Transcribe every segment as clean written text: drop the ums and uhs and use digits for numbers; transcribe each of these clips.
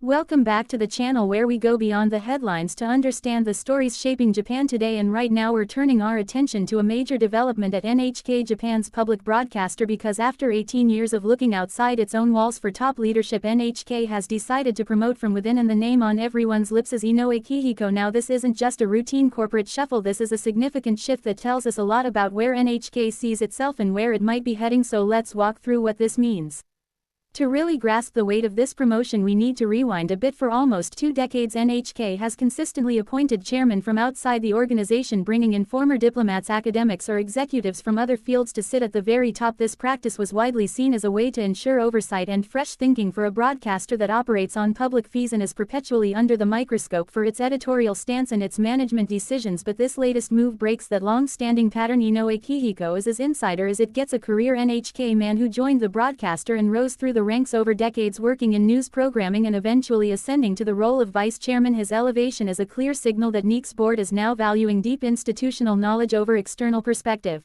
Welcome back to the channel where we go beyond the headlines to understand the stories shaping Japan today, and right now we're turning our attention to a major development at NHK Japan's public broadcaster, because after 18 years of looking outside its own walls for top leadership, NHK has decided to promote from within, and the name on everyone's lips is Inoue Kihiko. Now this isn't just a routine corporate shuffle, this is a significant shift that tells us a lot about where NHK sees itself and where it might be heading, so let's walk through what this means. To really grasp the weight of this promotion, we need to rewind a bit. For almost 2 decades, NHK has consistently appointed chairmen from outside the organization, bringing in former diplomats, academics, or executives from other fields to sit at the very top. This practice was widely seen as a way to ensure oversight and fresh thinking for a broadcaster that operates on public fees and is perpetually under the microscope for its editorial stance and its management decisions. But this latest move breaks that long-standing pattern. Inoue Kihiko is as insider as it gets, a career NHK man who joined the broadcaster and rose through the ranks over decades, working in news programming and eventually ascending to the role of vice chairman. His elevation is a clear signal that NHK's board is now valuing deep institutional knowledge over external perspective.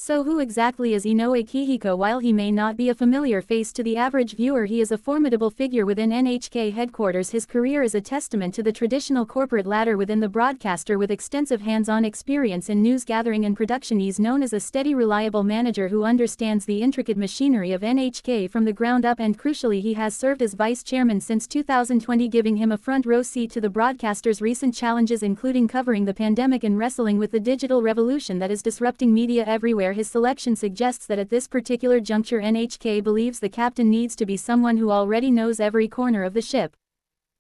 So who exactly is Inoue Kihiko? While he may not be a familiar face to the average viewer, he is a formidable figure within NHK headquarters. His career is a testament to the traditional corporate ladder within the broadcaster, with extensive hands-on experience in news gathering and production. He's known as a steady, reliable manager who understands the intricate machinery of NHK from the ground up, and crucially, he has served as vice chairman since 2020, giving him a front-row seat to the broadcaster's recent challenges, including covering the pandemic and wrestling with the digital revolution that is disrupting media everywhere. His selection suggests that at this particular juncture, NHK believes the captain needs to be someone who already knows every corner of the ship.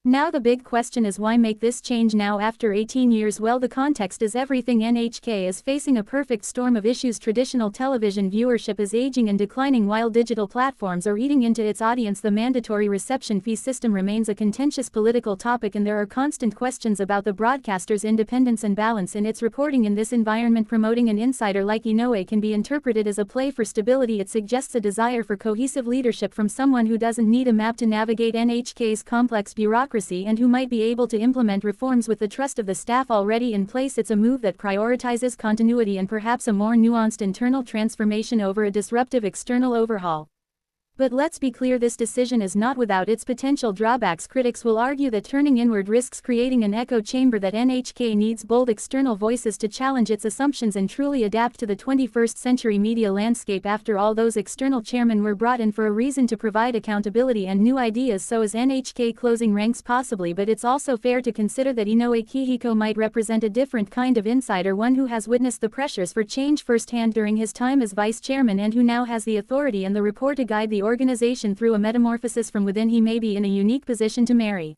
Now the big question is, why make this change now after 18 years? Well, the context is everything. NHK is facing a perfect storm of issues. Traditional television viewership is aging and declining, while digital platforms are eating into its audience. The mandatory reception fee system remains a contentious political topic, and there are constant questions about the broadcaster's independence and balance in its reporting. In this environment, promoting an insider like Inoue can be interpreted as a play for stability. It suggests a desire for cohesive leadership from someone who doesn't need a map to navigate NHK's complex bureaucracy, and who might be able to implement reforms with the trust of the staff already in place. It's a move that prioritizes continuity and perhaps a more nuanced internal transformation over a disruptive external overhaul. But let's be clear, this decision is not without its potential drawbacks. Critics will argue that turning inward risks creating an echo chamber, that NHK needs bold external voices to challenge its assumptions and truly adapt to the 21st century media landscape. After all, those external chairmen were brought in for a reason: to provide accountability and new ideas. So is NHK closing ranks? Possibly, but it's also fair to consider that Inoue Kihiko might represent a different kind of insider, one who has witnessed the pressures for change firsthand during his time as vice chairman, and who now has the authority and the rapport to guide the organization through a metamorphosis from within. He may be in a unique position to marry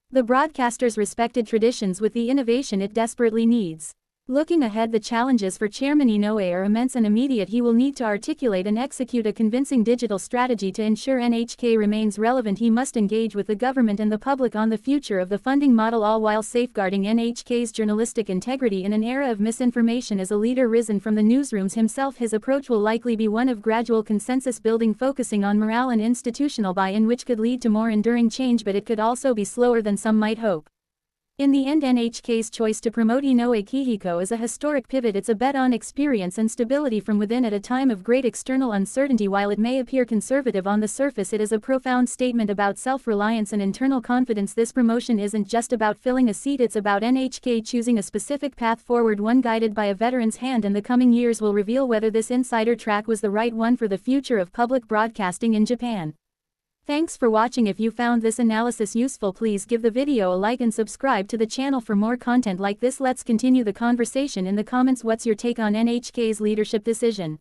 the broadcaster's respected traditions with the innovation it desperately needs. Looking ahead, the challenges for Chairman Inoue are immense and immediate. He will need to articulate and execute a convincing digital strategy to ensure NHK remains relevant. He must engage with the government and the public on the future of the funding model, all while safeguarding NHK's journalistic integrity. In an era of misinformation, as a leader risen from the newsrooms himself, his approach will likely be one of gradual consensus building, focusing on morale and institutional buy-in, which could lead to more enduring change, but it could also be slower than some might hope. In the end, NHK's choice to promote Inoue Kihiko is a historic pivot. It's a bet on experience and stability from within at a time of great external uncertainty. While it may appear conservative on the surface, it is a profound statement about self-reliance and internal confidence. This promotion isn't just about filling a seat, it's about NHK choosing a specific path forward, one guided by a veteran's hand, and the coming years will reveal whether this insider track was the right one for the future of public broadcasting in Japan. Thanks for watching. If you found this analysis useful, please give the video a like and subscribe to the channel for more content like this. Let's continue the conversation in the comments. What's your take on NHK's leadership decision?